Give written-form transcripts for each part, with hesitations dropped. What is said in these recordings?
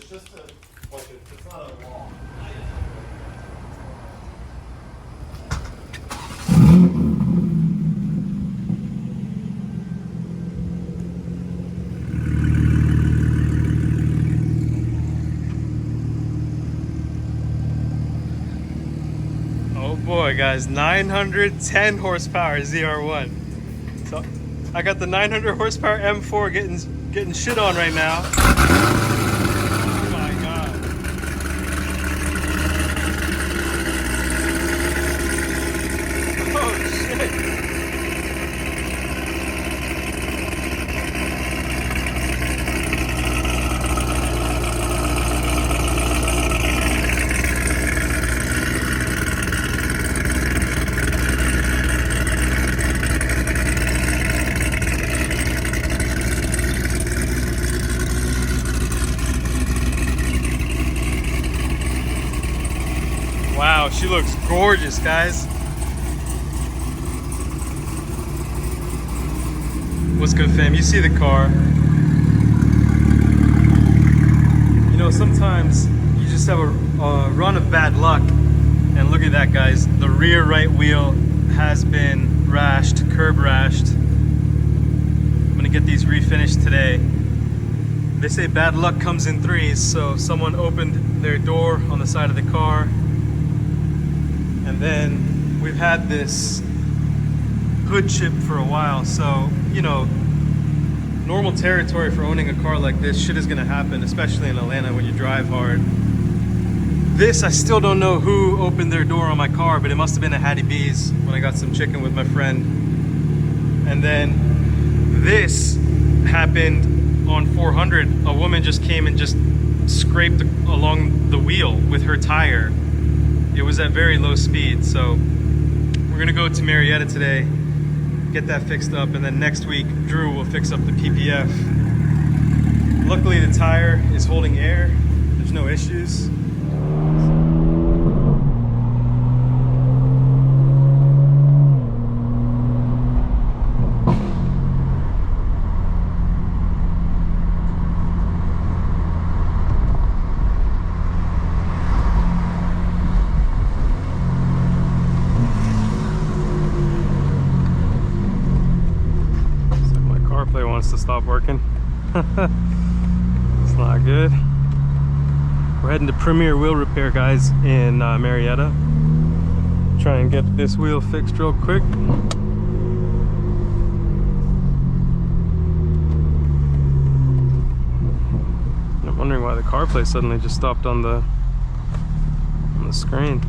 It's just a, like it's not a wall. Oh boy, guys, 910 horsepower ZR1. So I got the 900 horsepower M4 getting shit on right now. Oh my god. Oh shit. Wow, she looks gorgeous, guys. What's good, fam? You see the car. You know, sometimes you just have a run of bad luck. And look at that, guys. The rear right wheel has been rashed, curb rashed. I'm gonna get these refinished today. They say bad luck comes in threes, so someone opened their door on the side of the car. And then we've had this hood chip for a while, so, you know, normal territory for owning a car like this. Shit is gonna happen, especially in Atlanta when you drive hard. This, I still don't know who opened their door on my car, but it must have been a Hattie B's when I got some chicken with my friend. And then this happened on 400. A woman just came and just scraped along the wheel with her tire. It was at very low speed, so we're gonna go to Marietta today, get that fixed up, and then next week Drew will fix up the PPF. Luckily the tire is holding air, there's no issues. Wants to stop working. It's not good. We're heading to Premier Wheel Repair, guys, in Marietta. Try and get this wheel fixed real quick. I'm wondering why the CarPlay suddenly just stopped on the screen.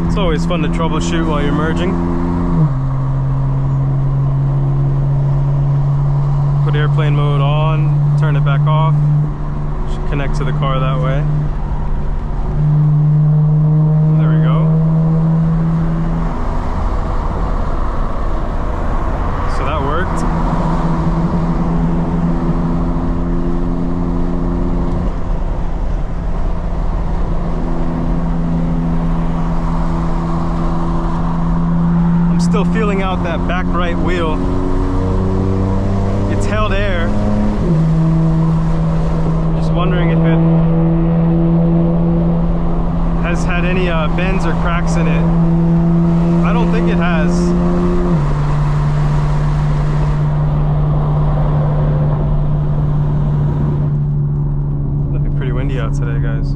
It's always fun to troubleshoot while you're merging. Put airplane mode on, turn it back off. Should connect to the car that way. There we go. So that worked. Still feeling out that back right wheel. It's held air. Just wondering if it has had any bends or cracks in it. I don't think it has. It's looking pretty windy out today, guys.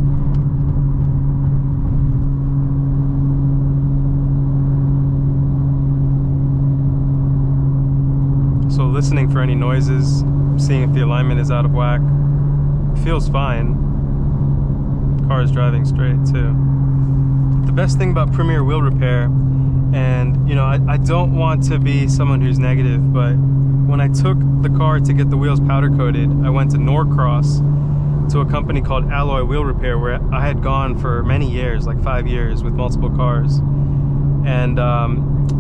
So listening for any noises, seeing if the alignment is out of whack. Feels fine. Car is driving straight too. The best thing about Premier Wheel Repair, and you know, I don't want to be someone who's negative, but when I took the car to get the wheels powder coated, I went to Norcross to a company called Alloy Wheel Repair, where I had gone for many years, like 5 years, with multiple cars. And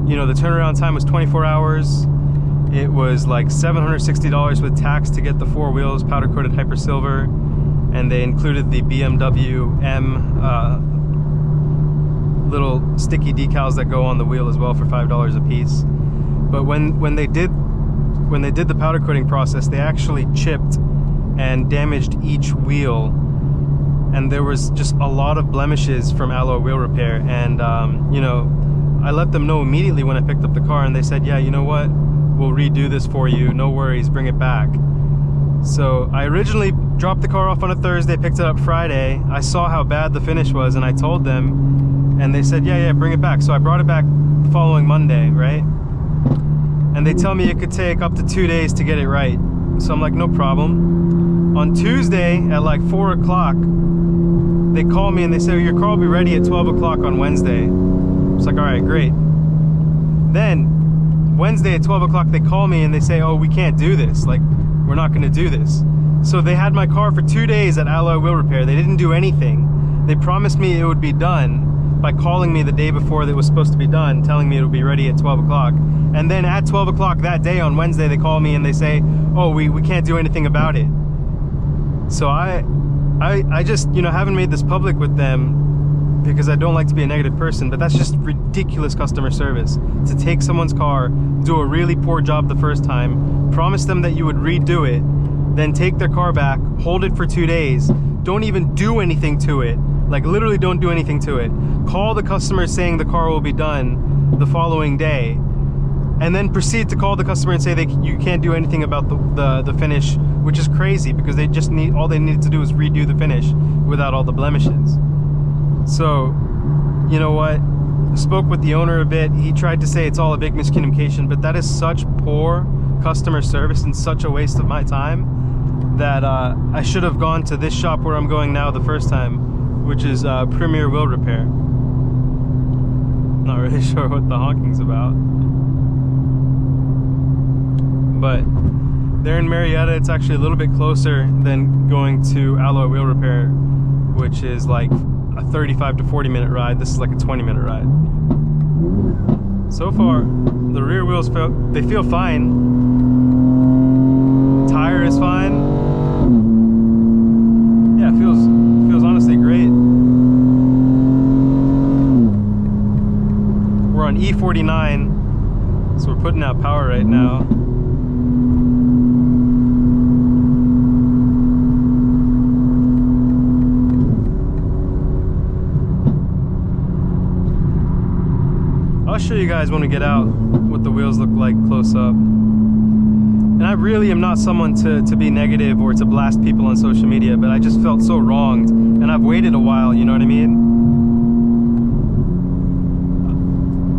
you know, the turnaround time was 24 hours. It was like $760 with tax to get the 4 wheels powder coated hyper silver, and they included the BMW M little sticky decals that go on the wheel as well for $5 a piece. But when they did the powder coating process, they actually chipped and damaged each wheel, and there was just a lot of blemishes from Alloy Wheel Repair. And you know, I let them know immediately when I picked up the car, and they said, yeah, you know what, we'll redo this for you, no worries, bring it back. So I originally dropped the car off on a Thursday, picked it up Friday. I saw how bad the finish was, and I told them, and they said, yeah, bring it back. So I brought it back the following Monday, right? And they tell me it could take up to 2 days to get it right. So I'm like, no problem. On Tuesday at like 4 o'clock, they call me and they say, your car will be ready at 12 o'clock on Wednesday. It's like, all right, great. Then Wednesday at 12 o'clock, they call me and they say, oh, we can't do this. Like, we're not gonna do this. So they had my car for 2 days at Alloy Wheel Repair. They didn't do anything. They promised me it would be done by calling me the day before that it was supposed to be done, telling me it would be ready at 12 o'clock. And then at 12 o'clock that day on Wednesday, they call me and they say, oh, we can't do anything about it. So I just, you know, haven't made this public with them because I don't like to be a negative person, but that's just ridiculous customer service. To take someone's car, do a really poor job the first time, promise them that you would redo it, then take their car back, hold it for 2 days, don't even do anything to it. Like, literally don't do anything to it. Call the customer saying the car will be done the following day, and then proceed to call the customer and say you can't do anything about the finish, which is crazy because they just all they needed to do was redo the finish without all the blemishes. So, you know what? Spoke with the owner a bit. He tried to say it's all a big miscommunication, but that is such poor customer service and such a waste of my time that I should have gone to this shop where I'm going now the first time, which is Premier Wheel Repair. Not really sure what the honking's about. But they're in Marietta. It's actually a little bit closer than going to Alloy Wheel Repair, which is like a 35 to 40 minute ride. This is like a 20-minute ride. So far, the rear wheels they feel fine. Tire is fine. Yeah, it feels honestly great. We're on E49, so we're putting out power right now. I'll show you guys when we get out what the wheels look like close up. And I really am not someone to be negative or to blast people on social media, but I just felt so wronged, and I've waited a while, you know what I mean?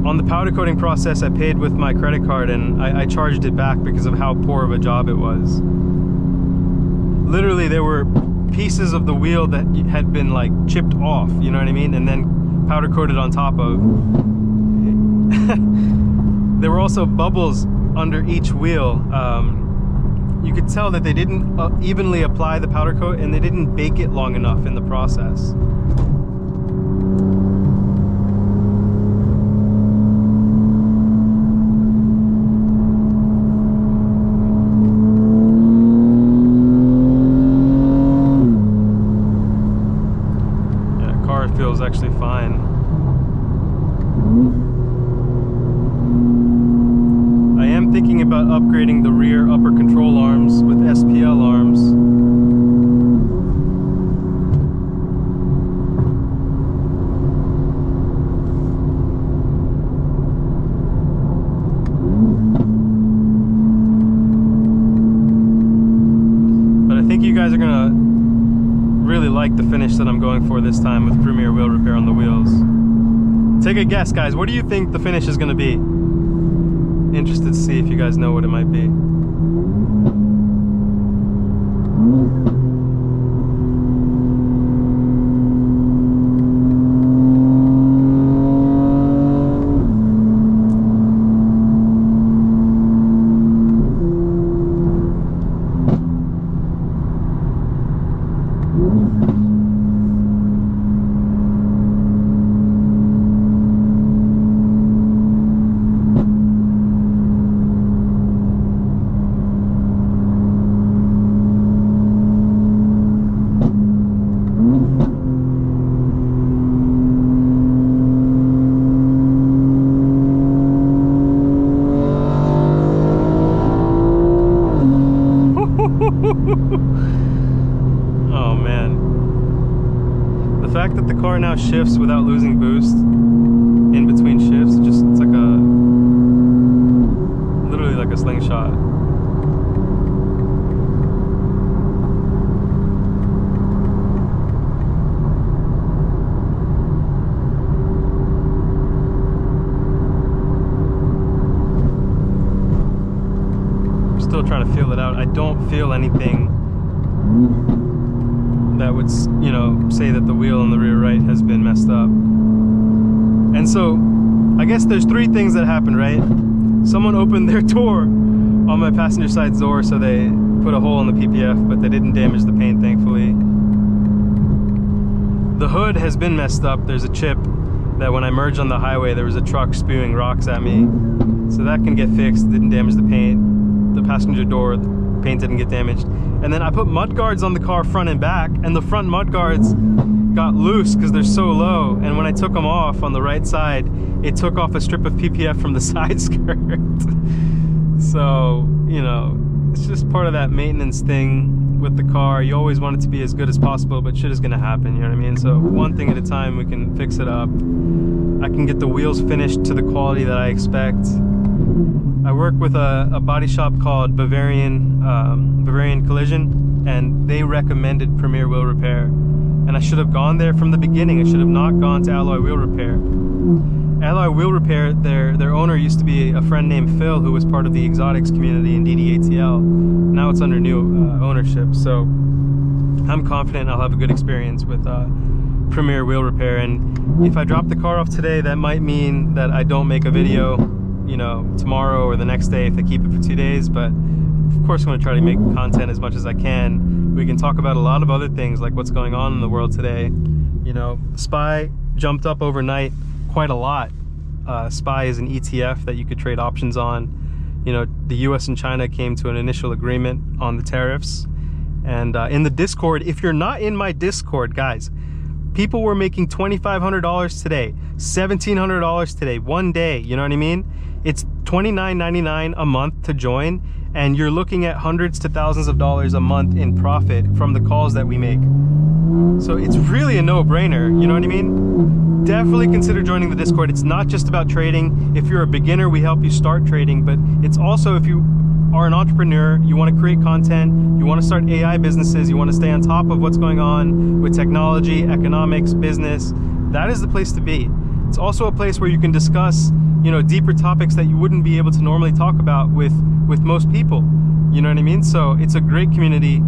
On the powder coating process, I paid with my credit card, and I charged it back because of how poor of a job it was. Literally, there were pieces of the wheel that had been like chipped off, you know what I mean? And then powder coated on top of. There were also bubbles under each wheel. You could tell that they didn't evenly apply the powder coat, and they didn't bake it long enough in the process. Yeah, car feels actually fine. Thinking about upgrading the rear upper control arms with SPL arms. But I think you guys are gonna really like the finish that I'm going for this time with Premier Wheel Repair on the wheels. Take a guess, guys. What do you think the finish is gonna be? Interested to see if you guys know what it might be. Oh man. The fact that the car now shifts without losing boost in between shifts, just it's like literally like a slingshot. Still trying to feel it out. I don't feel anything that would, you know, say that the wheel on the rear right has been messed up. And so I guess there's three things that happened, right? Someone opened their door on my passenger side door, so they put a hole in the PPF, but they didn't damage the paint, thankfully. The hood has been messed up. There's a chip that when I merged on the highway, there was a truck spewing rocks at me. So that can get fixed. Didn't damage the paint. The passenger door, the paint didn't get damaged. And then I put mud guards on the car front and back, and the front mud guards got loose because they're so low. And when I took them off on the right side, it took off a strip of PPF from the side skirt. So, you know, it's just part of that maintenance thing with the car. You always want it to be as good as possible, but shit is gonna happen, you know what I mean? So one thing at a time, we can fix it up. I can get the wheels finished to the quality that I expect. I work with a body shop called Bavarian Collision, and they recommended Premier Wheel Repair. And I should have gone there from the beginning. I should have not gone to Alloy Wheel Repair. Alloy Wheel Repair, their owner used to be a friend named Phil, who was part of the exotics community in DDATL. Now it's under new ownership. So I'm confident I'll have a good experience with Premier Wheel Repair. And if I drop the car off today, that might mean that I don't make a video, you know, tomorrow or the next day if they keep it for 2 days. But of course I'm going to try to make content as much as I can. We can talk about a lot of other things, like what's going on in the world today. You know, SPY jumped up overnight quite a lot. SPY is an ETF that you could trade options on. You know, the US and China came to an initial agreement on the tariffs. And in the Discord, if you're not in my Discord, guys, people were making $2,500 today, $1,700 today, one day, you know what I mean? It's $29.99 a month to join, and you're looking at hundreds to thousands of dollars a month in profit from the calls that we make. So it's really a no-brainer, you know what I mean? Definitely consider joining the Discord. It's not just about trading. If you're a beginner, we help you start trading, but it's also if you are an entrepreneur, you want to create content, you want to start AI businesses, you want to stay on top of what's going on with technology, economics, business, that is the place to be. It's also a place where you can discuss, you know, deeper topics that you wouldn't be able to normally talk about with most people, you know what I mean? So it's a great community.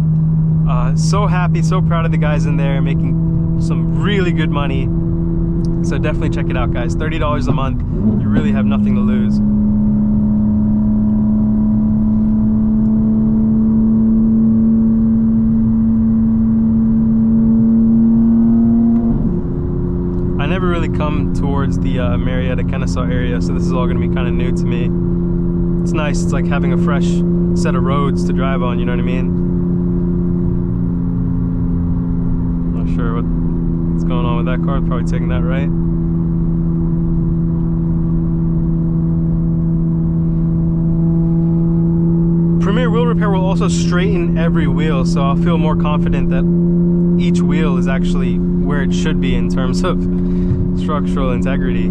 So happy, so proud of the guys in there making some really good money. So definitely check it out, guys. $30 a month, you really have nothing to lose. I never really come towards the Marietta, Kennesaw area, so this is all going to be kind of new to me. It's nice. It's like having a fresh set of roads to drive on, you know what I mean? Not sure what's going on with that car. Probably taking that right. Premier Wheel Repair will also straighten every wheel, so I'll feel more confident that each wheel is actually where it should be in terms of structural integrity.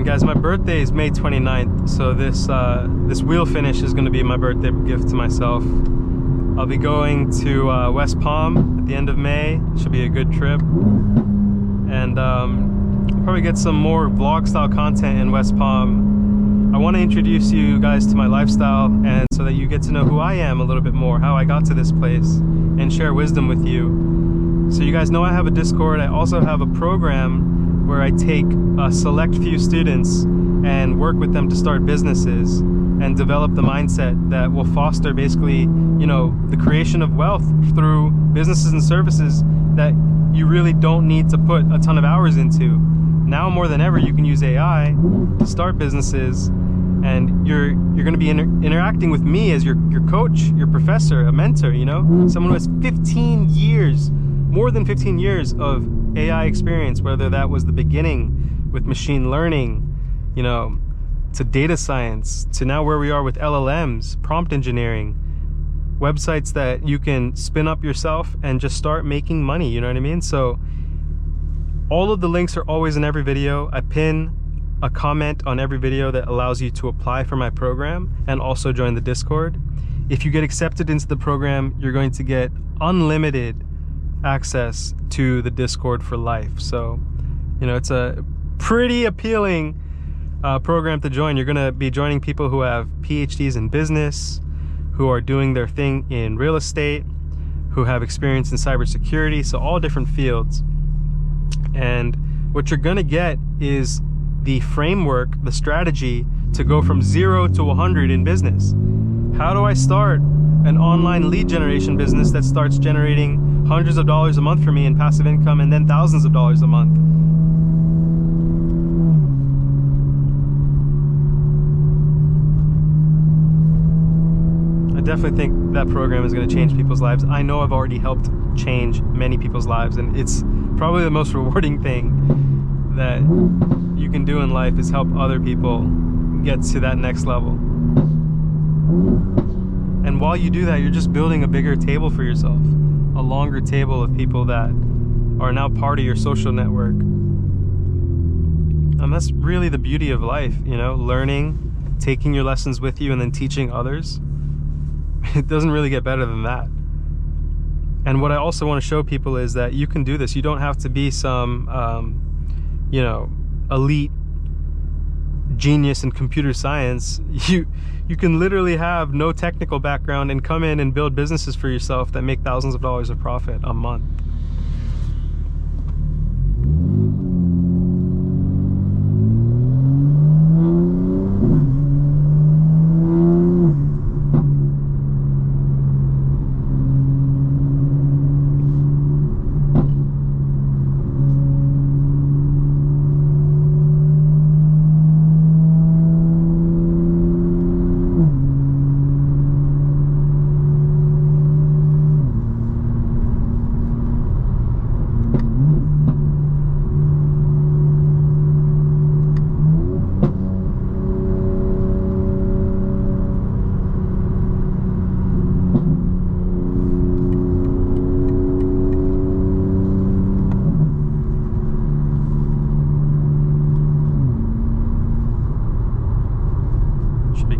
Guys, my birthday is May 29th, so this wheel finish is going to be my birthday gift to myself. I'll be going to West Palm at the end of May. Should be a good trip, and I'll probably we get some more vlog style content in West Palm, I want to introduce you guys to my lifestyle, and so that you get to know who I am a little bit more, how I got to this place, and share wisdom with you. So you guys know I have a Discord. I also have a program where I take a select few students and work with them to start businesses and develop the mindset that will foster basically, you know, the creation of wealth through businesses and services that you really don't need to put a ton of hours into. Now more than ever, you can use AI to start businesses, and you're going to be interacting with me as your coach, your professor, a mentor, you know, someone who has 15 years, more than 15 years of AI experience, whether that was the beginning with machine learning, you know, to data science, to now where we are with LLMs, prompt engineering, websites that you can spin up yourself and just start making money, you know what I mean? So all of the links are always in every video. I pin a comment on every video that allows you to apply for my program and also join the Discord. If you get accepted into the program, you're going to get unlimited access to the Discord for life. So, you know, it's a pretty appealing program to join. You're going to be joining people who have PhDs in business, who are doing their thing in real estate, who have experience in cybersecurity, so all different fields. And what you're going to get is the framework, the strategy to go from 0 to 100 in business. How do I start an online lead generation business that starts generating hundreds of dollars a month for me in passive income, and then thousands of dollars a month? I definitely think that program is going to change people's lives. I know I've already helped change many people's lives, and it's probably the most rewarding thing that you can do in life is help other people get to that next level. And while you do that, you're just building a bigger table for yourself, a longer table of people that are now part of your social network. And that's really the beauty of life, you know, learning, taking your lessons with you, and then teaching others. It doesn't really get better than that. And what I also want to show people is that you can do this. You don't have to be some, you know, elite genius in computer science. You can literally have no technical background and come in and build businesses for yourself that make thousands of dollars of profit a month.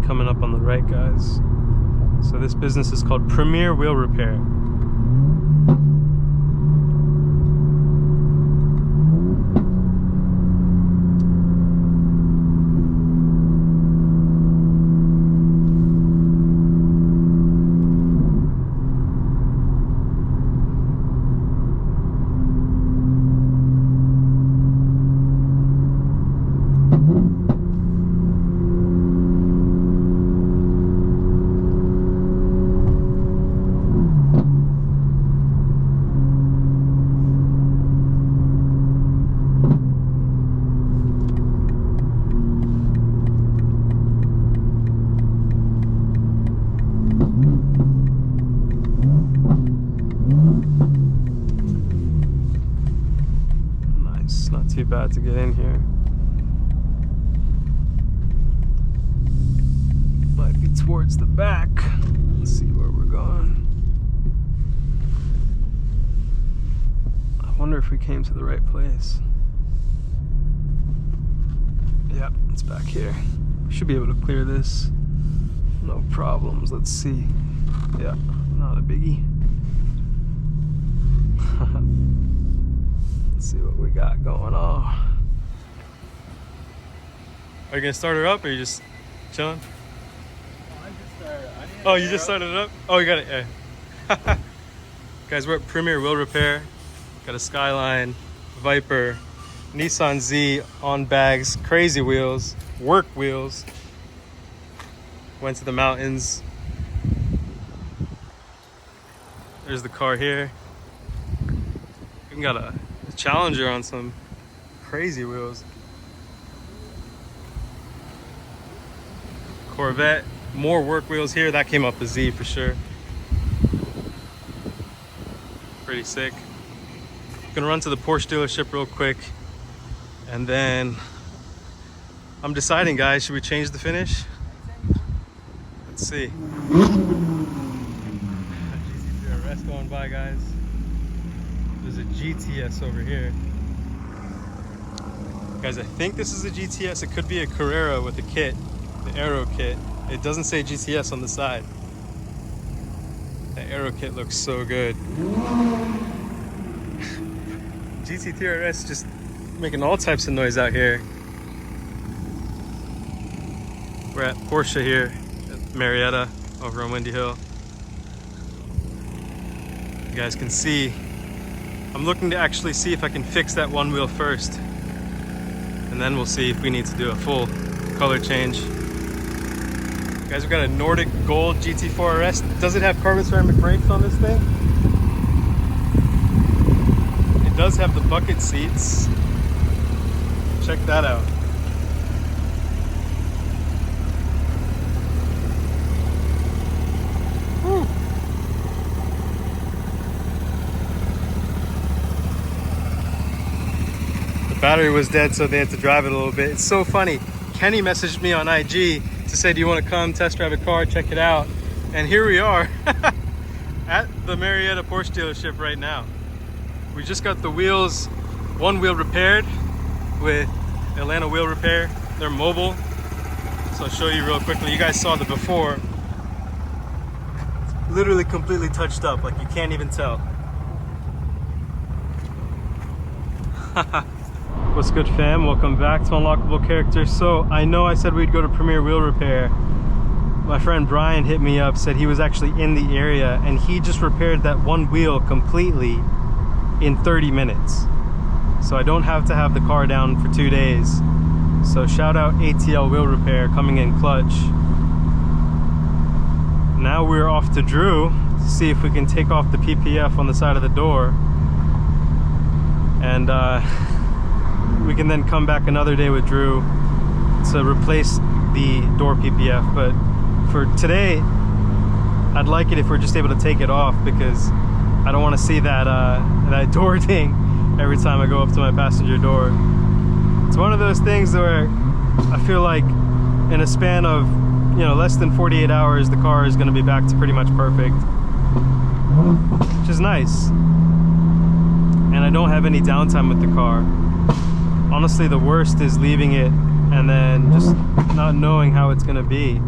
Coming up on the right, guys. So this business is called Premier Wheel Repair. Too bad to get in here. Might be towards the back. Let's see where we're going. I wonder if we came to the right place. Yep, it's back here. We should be able to clear this. No problems. Let's see. Yeah, not a biggie. Let's see what we got going on. Are you gonna start her up or are you just chilling? Oh, you just started it up? Oh, you got it. Yeah. Guys, we're at Premier Wheel Repair. Got a Skyline, Viper, Nissan Z on bags, crazy wheels, work wheels. Went to the mountains. There's the car here. We got a Challenger on some crazy wheels. Corvette, more work wheels here. That came off the Z for sure. Pretty sick. Gonna run to the Porsche dealership real quick, and then I'm deciding, guys, should we change the finish? Let's see. GT3RS going by, guys. There's a GTS over here. Guys, I think this is a GTS. It could be a Carrera with a kit, the Aero kit. It doesn't say GTS on the side. The Aero kit looks so good. GT3RS just making all types of noise out here. We're at Porsche here at Marietta over on Windy Hill. You guys can see, I'm looking to actually see if I can fix that one wheel first. And then we'll see if we need to do a full color change. Guys, we got a Nordic Gold GT4RS. Does it have carbon ceramic brakes on this thing? It does have the bucket seats. Check that out. Woo. The battery was dead, so they had to drive it a little bit. It's so funny. Kenny messaged me on IG to say, do you want to come test drive a car, check it out? And here we are at the Marietta Porsche dealership right now. We just got the wheels, one wheel repaired with Atlanta Wheel Repair. They're mobile, so I'll show you real quickly. You guys saw the before. It's literally completely touched up, like you can't even tell. What's good, fam? Welcome back to Unlockable Character. So I know I said we'd go to Premier Wheel Repair. My friend Brian hit me up, said he was actually in the area, and he just repaired that one wheel completely in 30 minutes. So I don't have to have the car down for 2 days. So shout out ATL Wheel Repair, coming in clutch. Now we're off to Drew to see if we can take off the PPF on the side of the door. And we can then come back another day with Drew to replace the door PPF. But for today, I'd like it if we're just able to take it off, because I don't want to see that that door ding every time I go up to my passenger door. It's one of those things where I feel like in a span of, you know, less than 48 hours, the car is going to be back to pretty much perfect, which is nice. And I don't have any downtime with the car. Honestly, the worst is leaving it and then just not knowing how it's gonna be.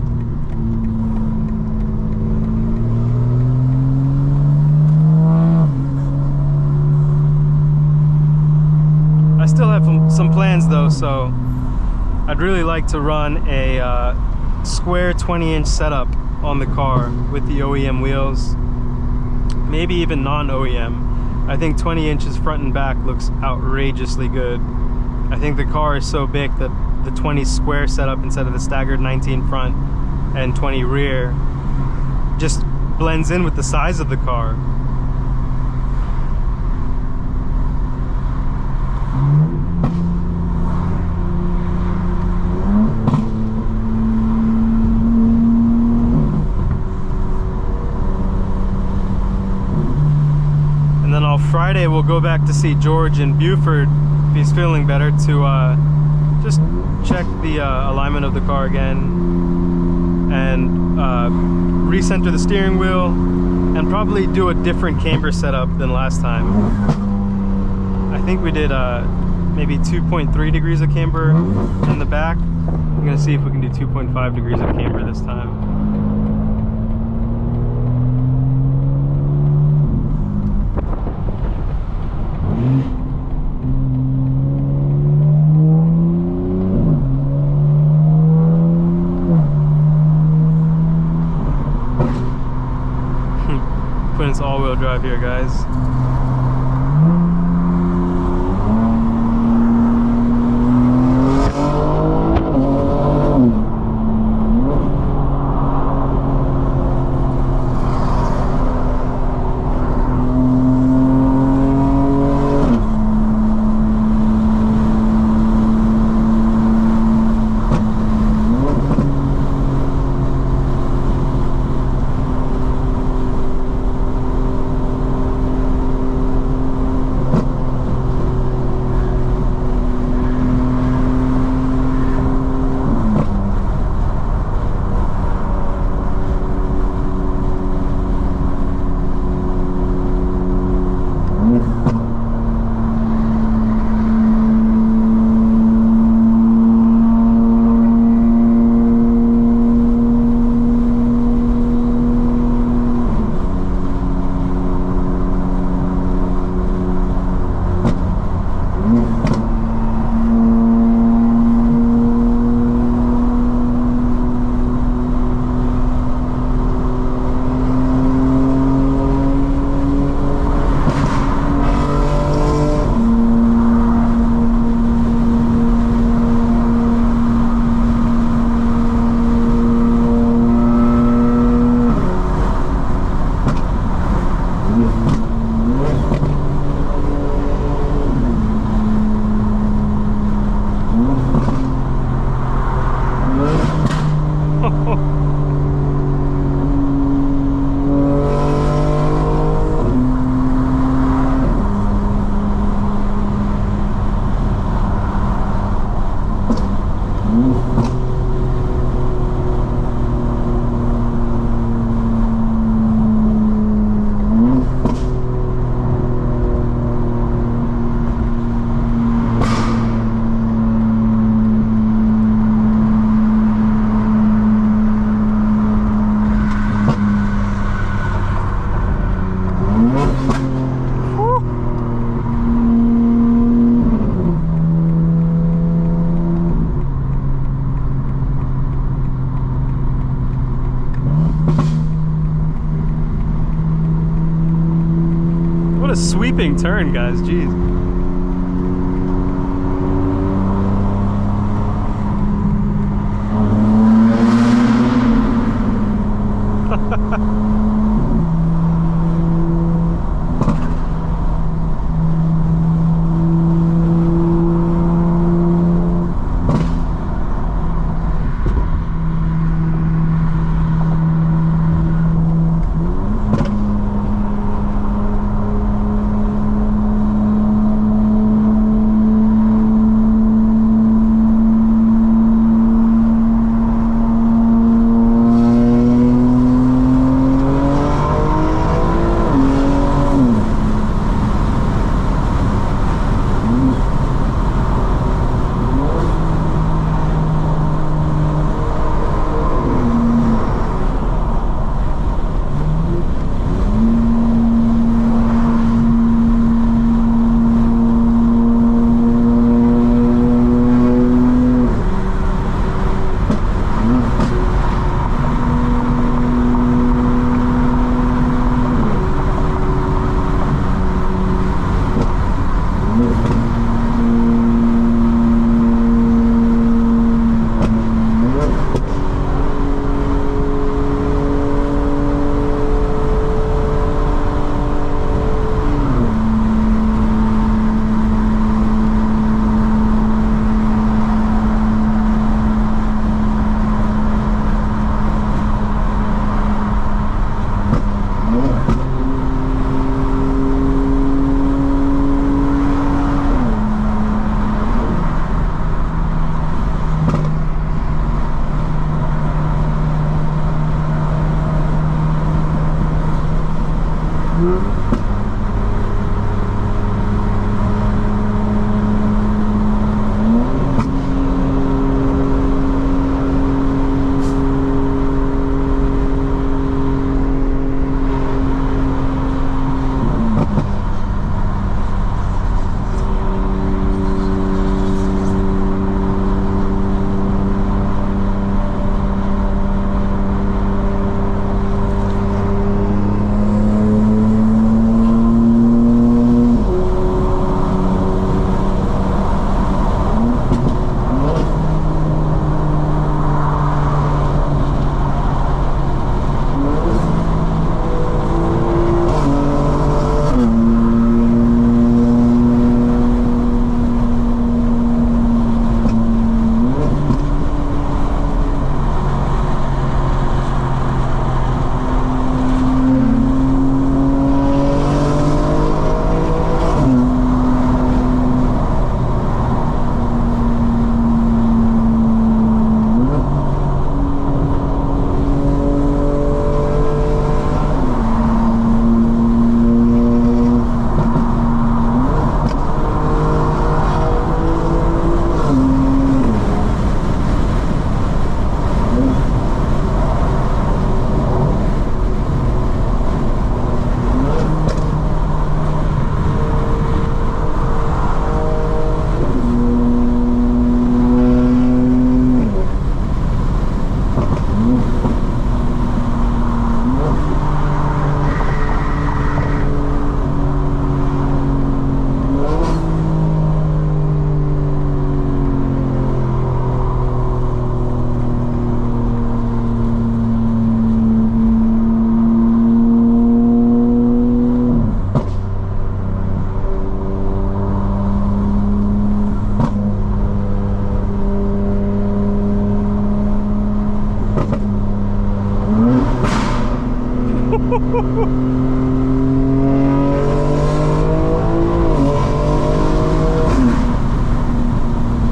I still have some plans though, so I'd really like to run a square 20-inch setup on the car with the OEM wheels, maybe even non-OEM. I think 20 inches front and back looks outrageously good. I think the car is so big that the 20 square setup instead of the staggered 19 front and 20 rear just blends in with the size of the car. And then on Friday we'll go back to see George in Buford if he's feeling better, to just check the alignment of the car again and recenter the steering wheel and probably do a different camber setup than last time. I think we did maybe 2.3 degrees of camber in the back. I'm gonna see if we can do 2.5 degrees of camber this time. four-wheel drive here, guys. What a sweeping turn, guys, jeez.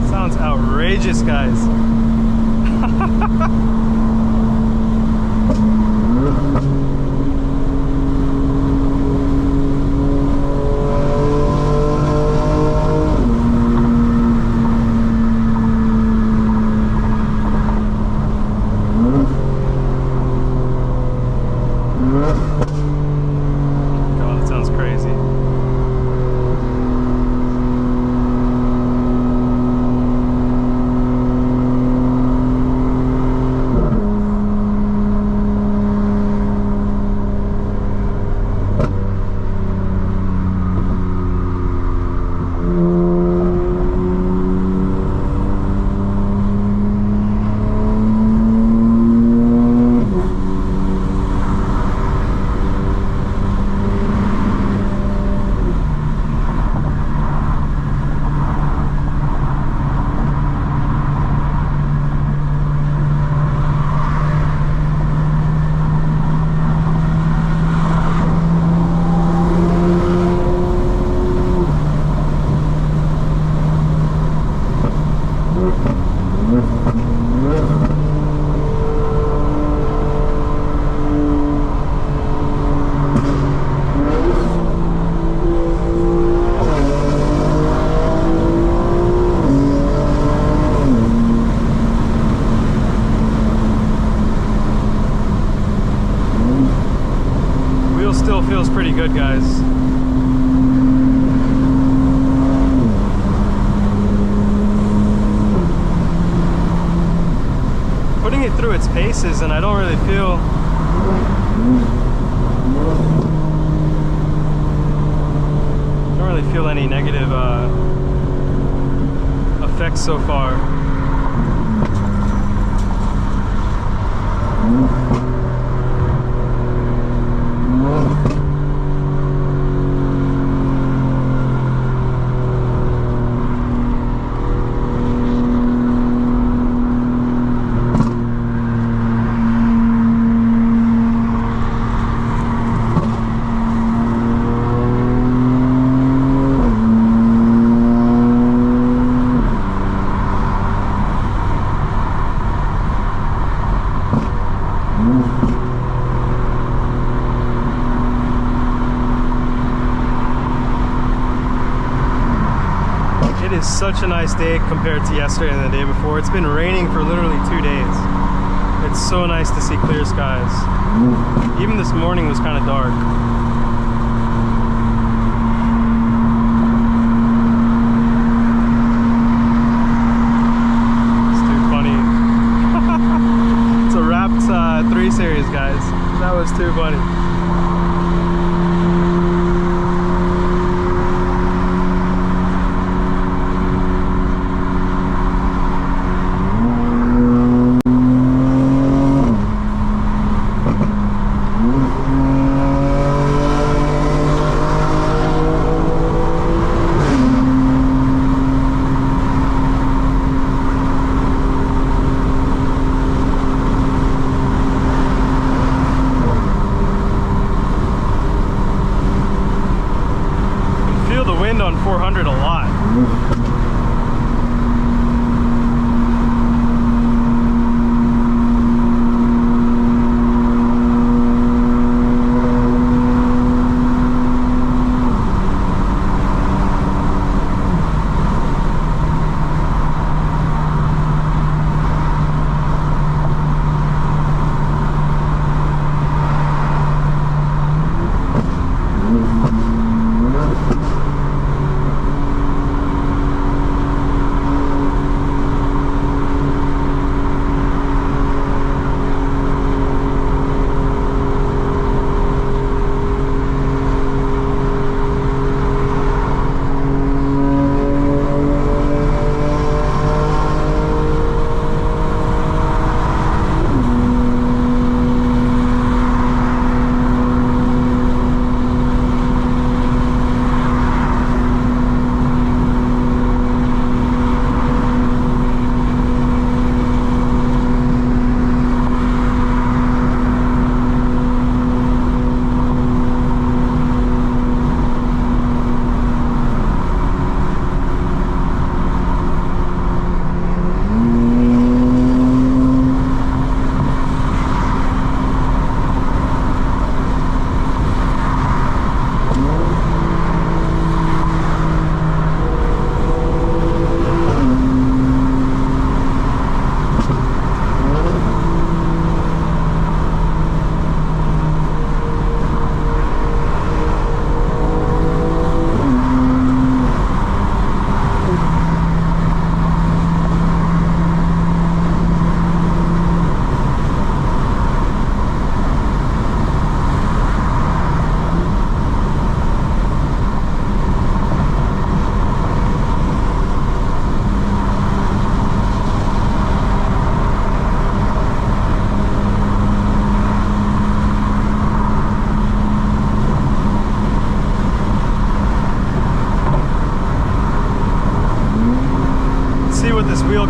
Sounds outrageous, guys. God, that sounds crazy. Wheel still feels pretty good, guys. Putting it through its paces, and I don't really feel any negative effects so far. It is such a nice day compared to yesterday and the day before. It's been raining for literally 2 days. It's so nice to see clear skies. Even this morning was kind of dark. It's too funny. It's a wrapped 3 Series, guys. That was too funny.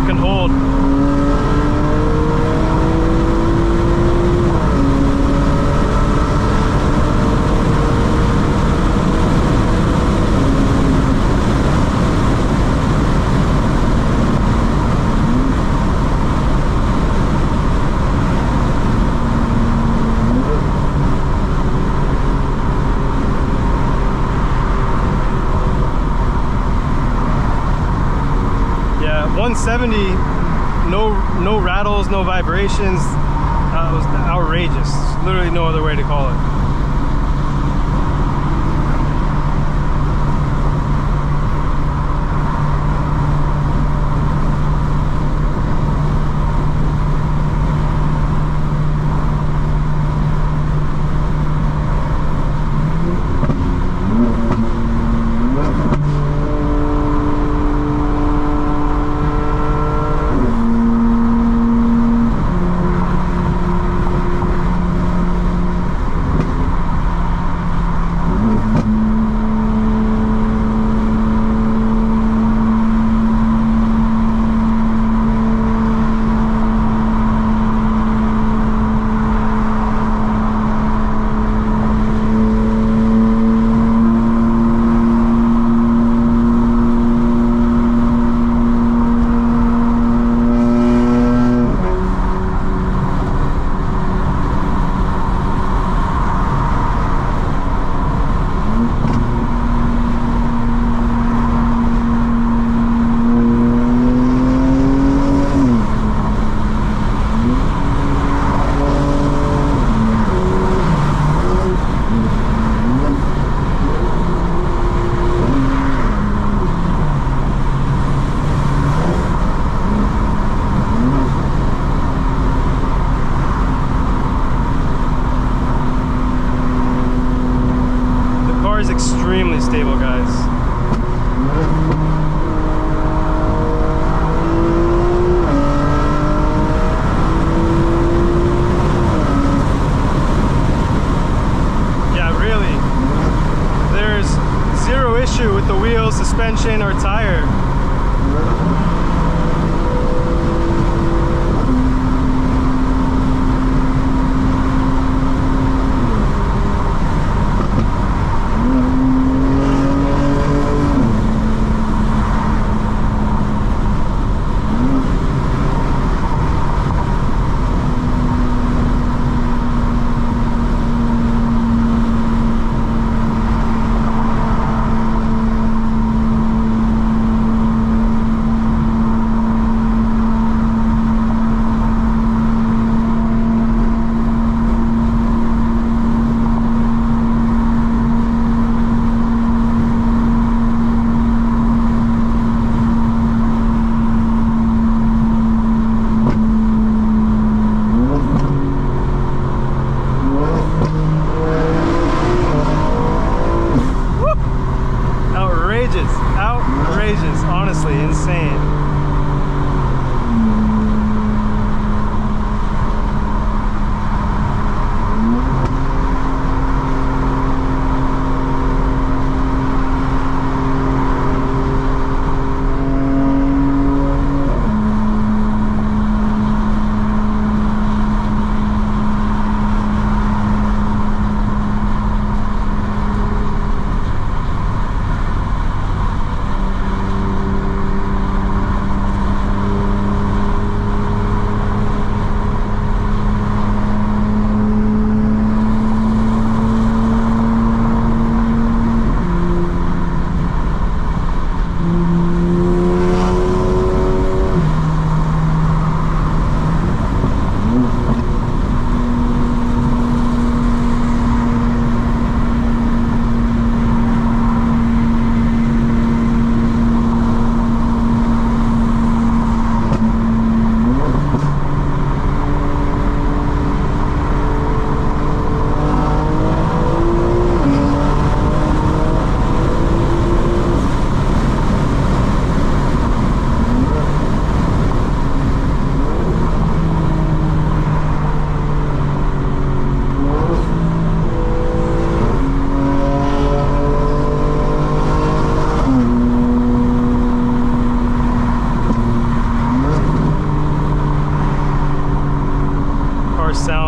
can hold. Yeah, 170, no rattles, no vibrations. It was outrageous. Literally no other way to call it.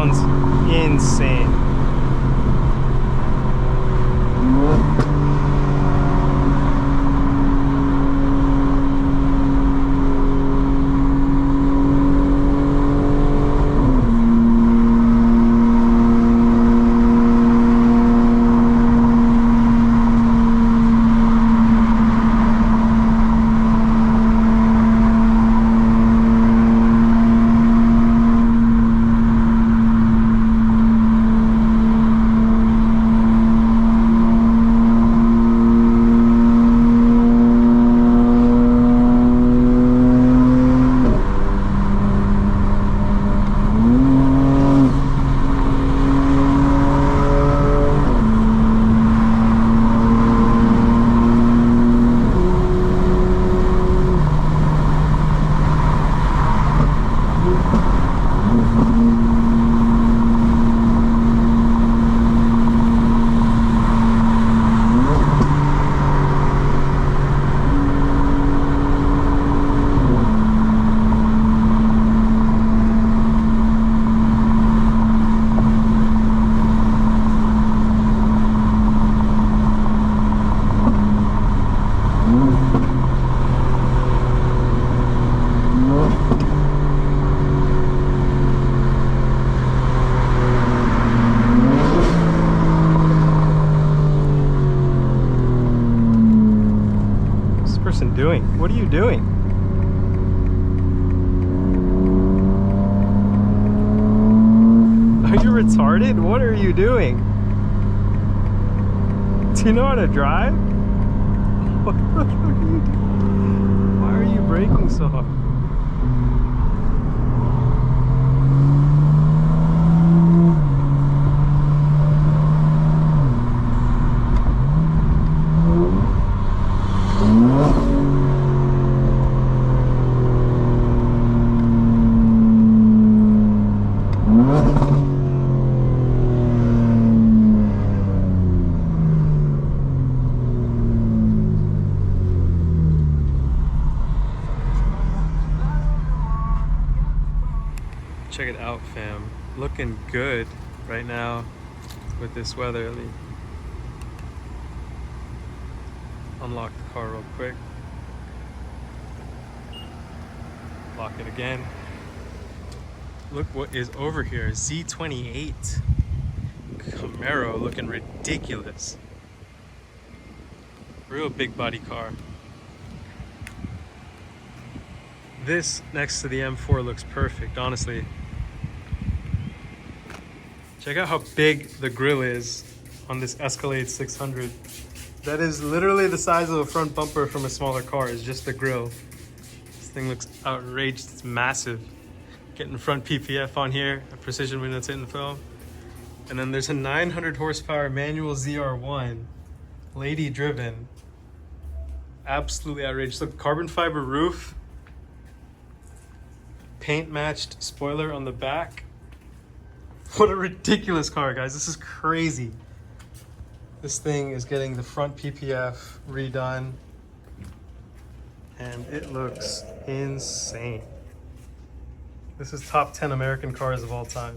sounds insane. Doing? What are you doing? Are you retarded? What are you doing? Do you know how to drive? What the fuck are you doing? Why are you braking so hard? Check it out, fam. Looking good right now with this weather. Unlock the car real quick. Lock it again. Look what is over here. Z28 Camaro, looking ridiculous. Real big body car. This next to the M4 looks perfect, honestly. Check out how big the grille is on this Escalade 600. That is literally the size of a front bumper from a smaller car, is just the grille. This thing looks outrageous, it's massive. Getting front PPF on here, a precision window tint and film. And then there's a 900 horsepower manual ZR1, lady driven. Absolutely outrageous. Look, carbon fiber roof, paint matched spoiler on the back. What a ridiculous car, guys. This is crazy. This thing is getting the front PPF redone and it looks insane. This is top 10 American cars of all time.